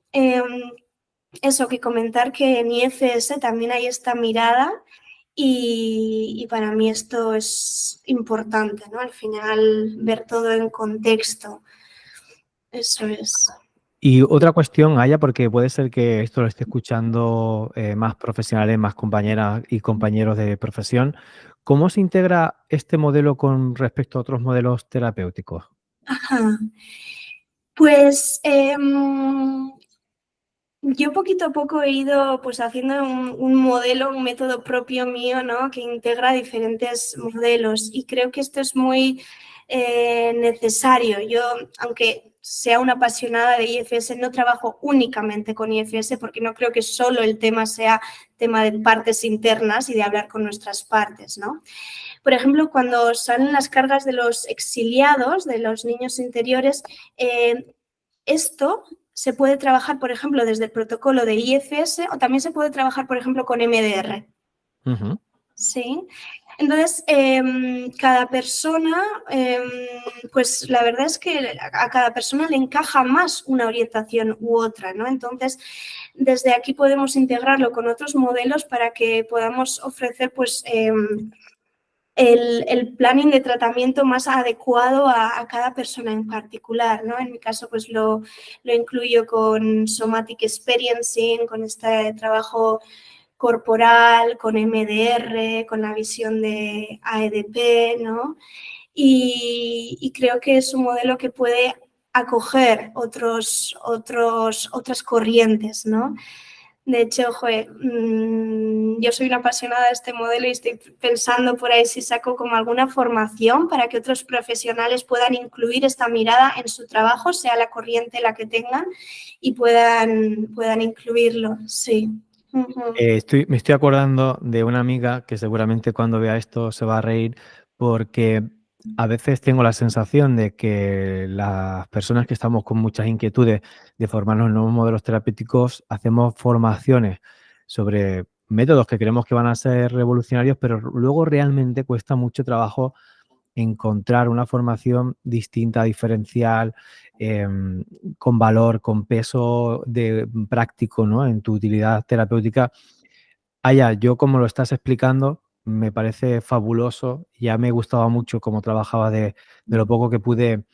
B: eso que comentar que en IFS también hay esta mirada y para mí esto es importante, ¿no? Al final ver todo en contexto. Eso es.
A: Y otra cuestión, Aya, porque puede ser que esto lo esté escuchando más profesionales, más compañeras y compañeros de profesión. ¿Cómo se integra este modelo con respecto a otros modelos terapéuticos?
B: Ajá. Pues yo poquito a poco he ido pues haciendo un modelo, un método propio mío, ¿no? Que integra diferentes modelos y creo que esto es muy necesario. Yo, aunque sea una apasionada de IFS, no trabajo únicamente con IFS porque no creo que solo el tema sea tema de partes internas y de hablar con nuestras partes, ¿no? Por ejemplo, cuando salen las cargas de los exiliados, de los niños interiores, esto se puede trabajar, por ejemplo, desde el protocolo de IFS o también se puede trabajar, por ejemplo, con MDR.
A: Uh-huh.
B: Sí. Entonces, cada persona, pues la verdad es que a cada persona le encaja más una orientación u otra, ¿no? Entonces, desde aquí podemos integrarlo con otros modelos para que podamos ofrecer, pues, el planning de tratamiento más adecuado a cada persona en particular, ¿no? En mi caso, pues lo incluyo con Somatic Experiencing, con este trabajo corporal, con MDR, con la visión de AEDP, ¿no? Y creo que es un modelo que puede acoger otras corrientes, ¿no? De hecho, yo soy una apasionada de este modelo y estoy pensando por ahí si saco como alguna formación para que otros profesionales puedan incluir esta mirada en su trabajo, sea la corriente la que tengan, y puedan incluirlo, sí.
A: Me estoy acordando de una amiga que seguramente cuando vea esto se va a reír porque a veces tengo la sensación de que las personas que estamos con muchas inquietudes de formarnos en nuevos modelos terapéuticos hacemos formaciones sobre métodos que creemos que van a ser revolucionarios, pero luego realmente cuesta mucho trabajo encontrar una formación distinta, diferencial, con valor, con peso práctico, ¿no? En tu utilidad terapéutica. Yo como lo estás explicando, me parece fabuloso. Ya me gustaba mucho cómo trabajaba de lo poco que pude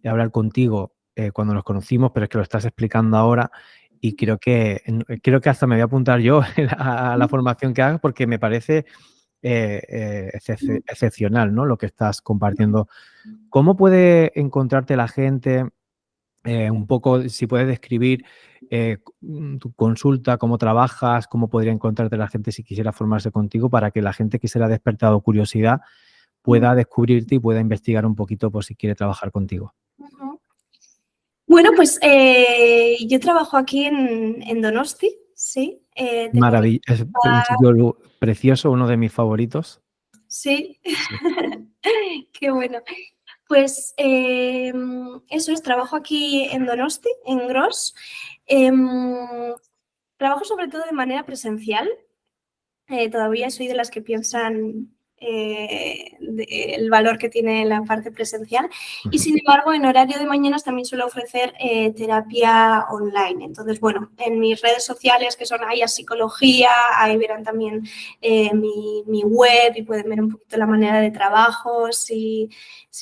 A: hablar contigo cuando nos conocimos, pero es que lo estás explicando ahora y creo que hasta me voy a apuntar yo a la formación que hagas porque me parece excepcional, ¿no? Lo que estás compartiendo. ¿Cómo puede encontrarte la gente? Un poco, si puedes describir tu consulta, cómo trabajas, cómo podría encontrarte la gente si quisiera formarse contigo para que la gente que se le ha despertado curiosidad pueda descubrirte y pueda investigar un poquito por si quiere trabajar contigo.
B: Bueno, pues yo trabajo aquí en Donosti, sí.
A: Maravilla, es un sitio precioso, uno de mis favoritos.
B: Sí,
A: Sí.
B: qué bueno. Pues eso es, trabajo aquí en Donosti, en Gros. Trabajo sobre todo de manera presencial. Todavía soy de las que piensan el valor que tiene la parte presencial y sin embargo en horario de mañanas también suelo ofrecer terapia online. Entonces, bueno, en mis redes sociales que son Aya Psicología, ahí verán también mi web y pueden ver un poquito la manera de trabajo, si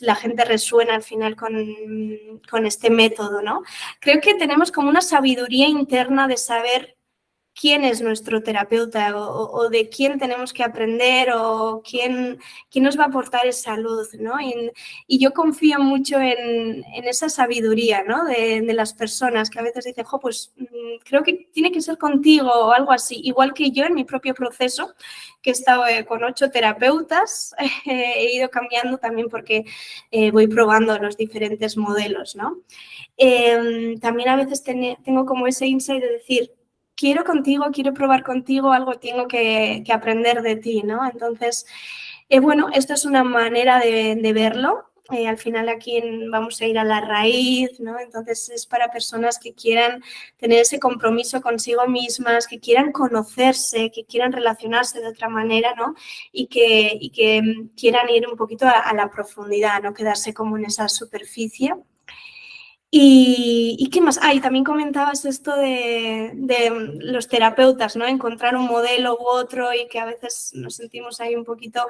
B: la gente resuena al final con este método, ¿no? Creo que tenemos como una sabiduría interna de saber quién es nuestro terapeuta o de quién tenemos que aprender o quién nos va a aportar esa luz, ¿no? Y yo confío mucho en esa sabiduría, ¿no? De las personas que a veces dicen, pues creo que tiene que ser contigo o algo así. Igual que yo en mi propio proceso, que he estado con 8 terapeutas, he ido cambiando también porque voy probando los diferentes modelos, ¿no? También a veces tengo como ese insight de decir, quiero contigo, quiero probar contigo, algo tengo que aprender de ti, ¿no? Entonces, bueno, esto es una manera de verlo. Al final aquí vamos a ir a la raíz, ¿no? Entonces es para personas que quieran tener ese compromiso consigo mismas, que quieran conocerse, que quieran relacionarse de otra manera, ¿no? Y que quieran ir un poquito a la profundidad, no quedarse como en esa superficie. ¿Y qué más? Y también comentabas esto de los terapeutas, ¿no? Encontrar un modelo u otro y que a veces nos sentimos ahí un poquito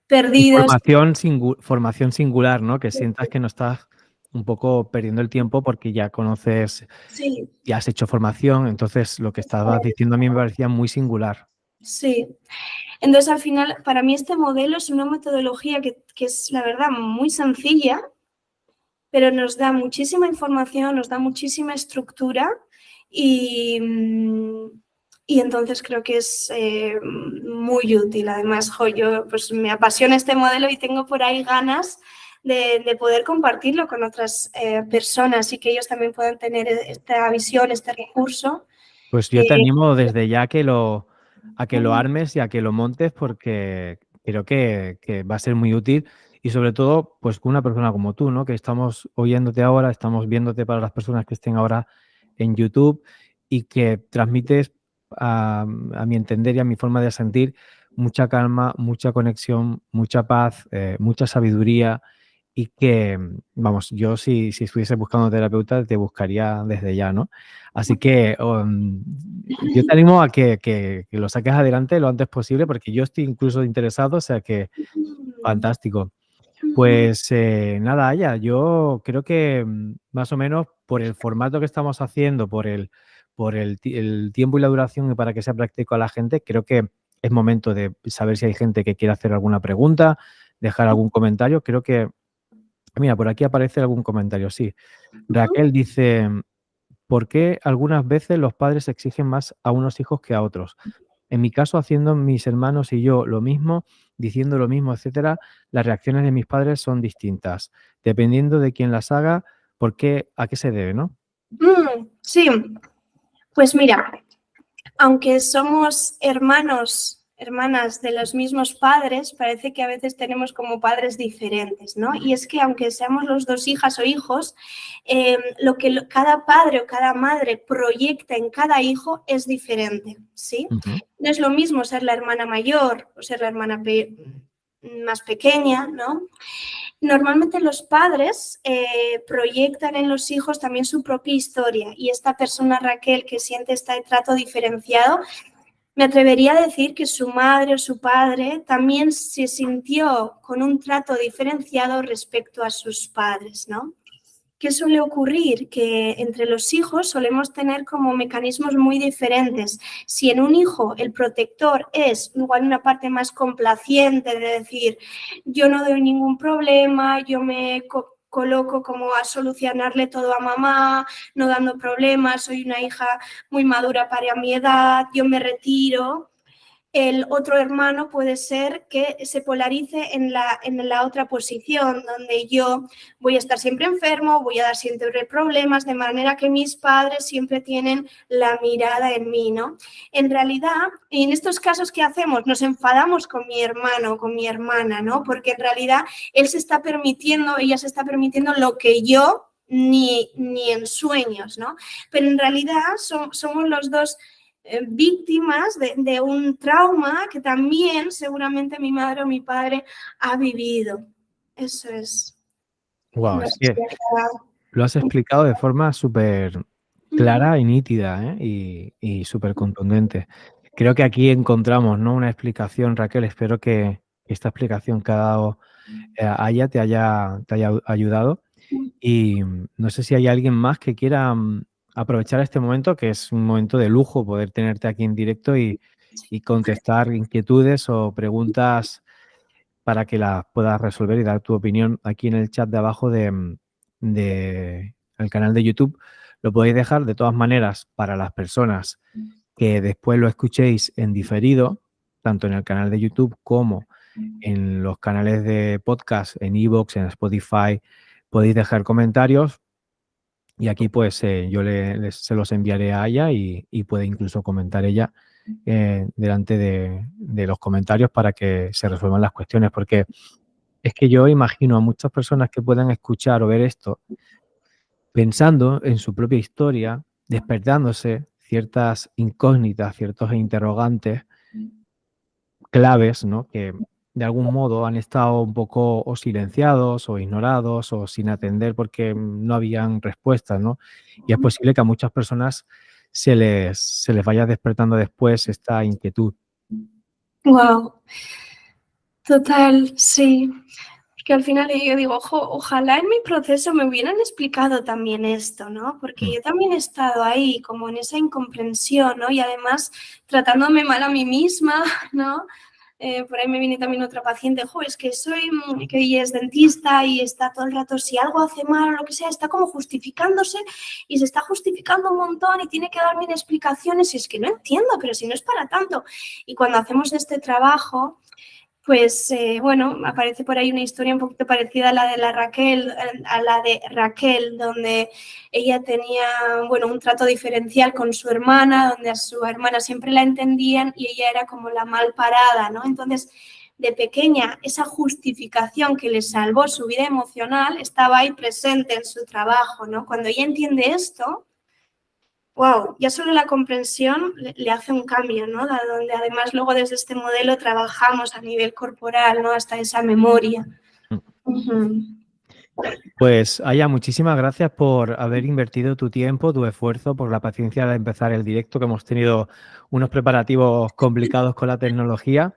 B: perdidos.
A: Formación singular, ¿no? Que sientas que no estás un poco perdiendo el tiempo porque ya conoces,
B: sí,
A: ya has hecho formación, entonces lo que estabas diciendo a mí me parecía muy singular.
B: Sí. Entonces, al final, para mí este modelo es una metodología que es, la verdad, muy sencilla, pero nos da muchísima información, nos da muchísima estructura y entonces creo que es muy útil. Además, yo pues me apasiona este modelo y tengo por ahí ganas de poder compartirlo con otras personas y que ellos también puedan tener esta visión, este recurso.
A: Pues yo te animo desde ya a que lo armes y a que lo montes porque creo que va a ser muy útil y sobre todo pues con una persona como tú, ¿no? Que estamos oyéndote ahora, estamos viéndote para las personas que estén ahora en YouTube y que transmites a mi entender y a mi forma de sentir mucha calma, mucha conexión, mucha paz, mucha sabiduría y que, vamos, yo si estuviese buscando terapeuta te buscaría desde ya, ¿no? Así que yo te animo a que lo saques adelante lo antes posible porque yo estoy incluso interesado, o sea que Fantástico.
B: Ujú,
A: Pues nada, Aya, yo creo que más o menos por el formato que estamos haciendo, el tiempo y la duración y para que sea práctico a la gente, creo que es momento de saber si hay gente que quiere hacer alguna pregunta, dejar algún comentario. Creo que, mira, por aquí aparece algún comentario, sí.
B: ujú.
A: Raquel dice, ¿por qué algunas veces los padres exigen más a unos hijos que a otros? En mi caso, haciendo mis hermanos y yo lo mismo, diciendo lo mismo, etcétera, las reacciones de mis padres son distintas. Dependiendo de quién las haga, ¿por qué? ¿A qué se debe, no?
B: Sí, pues mira, aunque somos hermanos, hermanas de los mismos padres, parece que a veces tenemos como padres diferentes, ¿no? Y es que aunque seamos los dos hijas o hijos, lo que cada padre o cada madre proyecta en cada hijo es diferente, ¿sí?
A: Ujú.
B: No es lo mismo ser la hermana mayor o ser la hermana más pequeña, ¿no? Normalmente los padres proyectan en los hijos también su propia historia y esta persona, Raquel, que siente este trato diferenciado, me atrevería a decir que su madre o su padre también se sintió con un trato diferenciado respecto a sus padres, ¿no? ¿Qué suele ocurrir? Que entre los hijos solemos tener como mecanismos muy diferentes. Si en un hijo el protector es igual una parte más complaciente, de decir, yo no doy ningún problema, yo me coloco como a solucionarle todo a mamá, no dando problemas, soy una hija muy madura para mi edad, yo me retiro. El otro hermano puede ser que se polarice en la otra posición, donde yo voy a estar siempre enfermo, voy a dar siempre problemas, de manera que mis padres siempre tienen la mirada en mí, ¿no? En realidad, en estos casos, ¿qué hacemos? Nos enfadamos con mi hermano, con mi hermana, ¿no? Porque en realidad él se está permitiendo, ella se está permitiendo lo que yo ni en sueños, ¿no? Pero en realidad somos los dos víctimas de un trauma que también seguramente mi madre o mi padre ha vivido. Eso es.
A: Wow,
B: No
A: es
B: sé si
A: que lo has explicado de forma súper clara y nítida, ¿eh? Y súper contundente. Creo que aquí encontramos, ¿no? Una explicación, Raquel. Espero que esta explicación que ha dado Aya te haya ayudado. Y no sé si hay alguien más que quiera aprovechar este momento, que es un momento de lujo poder tenerte aquí en directo y contestar inquietudes o preguntas para que las puedas resolver y dar tu opinión aquí en el chat de abajo de el canal de YouTube. Lo podéis dejar de todas maneras para las personas que después lo escuchéis en diferido, tanto en el canal de YouTube como en los canales de podcast, en iVoox, en Spotify. Podéis dejar comentarios y aquí pues yo se los enviaré a ella y puede incluso comentar ella delante de los comentarios para que se resuelvan las cuestiones, porque es que yo imagino a muchas personas que puedan escuchar o ver esto pensando en su propia historia, despertándose ciertas incógnitas, ciertos interrogantes claves, ¿no? Que de algún modo han estado un poco o silenciados o ignorados o sin atender porque no habían respuestas, ¿no? Y es posible que a muchas personas se les vaya despertando después esta inquietud.
B: Wow, total, sí. Porque al final yo digo, ojalá en mi proceso me hubieran explicado también esto, ¿no? Porque
A: Mm.
B: yo también he estado ahí, como en esa incomprensión, ¿no? Y además tratándome mal a mí misma, ¿no? Por ahí me viene también otra paciente, es que soy, que ella es dentista y está todo el rato, si algo hace mal o lo que sea, está como justificándose y se está justificando un montón y tiene que darme explicaciones y es que no entiendo, pero si no es para tanto. Y cuando hacemos este trabajo, pues bueno, aparece por ahí una historia un poquito parecida a la de Raquel, donde ella tenía, bueno, un trato diferencial con su hermana, donde a su hermana siempre la entendían y ella era como la mal parada, ¿no? Entonces, de pequeña, esa justificación que le salvó su vida emocional estaba ahí presente en su trabajo, ¿no? Cuando ella entiende esto, wow, ya solo la comprensión le hace un cambio, ¿no? Donde además luego desde este modelo trabajamos a nivel corporal, ¿no? Hasta esa memoria.
A: Mm.
B: Uh-huh.
A: Pues, Aya, muchísimas gracias por haber invertido tu tiempo, tu esfuerzo, por la paciencia de empezar el directo, que hemos tenido unos preparativos complicados con la tecnología.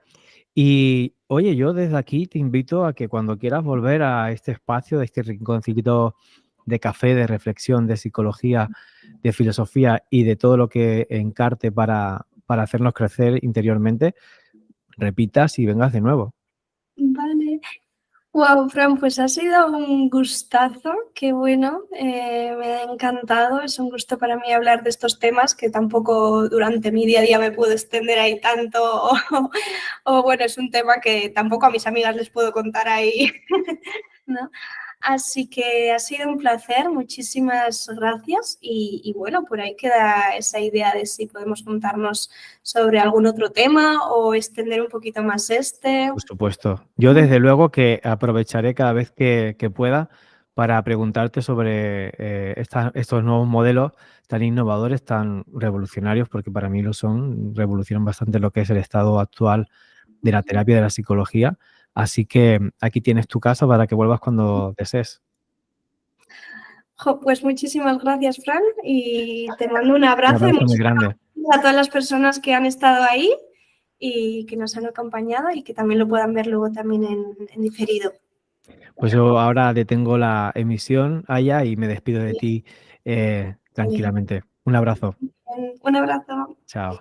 A: Y Oye, yo desde aquí te invito a que cuando quieras volver a este espacio, de este rinconcito de café, de reflexión, de psicología, de filosofía y de todo lo que encarte para hacernos crecer interiormente, repitas y vengas de nuevo.
B: Vale. Wow, Fran, pues ha sido un gustazo, qué bueno, me ha encantado, es un gusto para mí hablar de estos temas que tampoco durante mi día a día me puedo extender ahí tanto o bueno, es un tema que tampoco a mis amigas les puedo contar ahí, ¿no? Así que ha sido un placer, muchísimas gracias y bueno, por ahí queda esa idea de si podemos juntarnos sobre algún otro tema o extender un poquito más este.
A: Por supuesto. Yo desde luego que aprovecharé cada vez que pueda para preguntarte sobre estos nuevos modelos tan innovadores, tan revolucionarios, porque para mí lo son, revolucionan bastante lo que es el estado actual de la terapia y de la psicología. Así que aquí tienes tu casa para que vuelvas cuando desees.
B: Jo, pues muchísimas gracias, Fran, y te mando un
A: Un
B: abrazo y
A: abrazo muy
B: muchísimas
A: grande.
B: gracias a todas las personas que han estado ahí y que nos han acompañado y que también lo puedan ver luego también en diferido.
A: Pues yo ahora detengo la emisión, Aya, y me despido de
B: Bien,
A: ti
B: bien.
A: tranquilamente. Un abrazo.
B: Un abrazo.
A: Chao.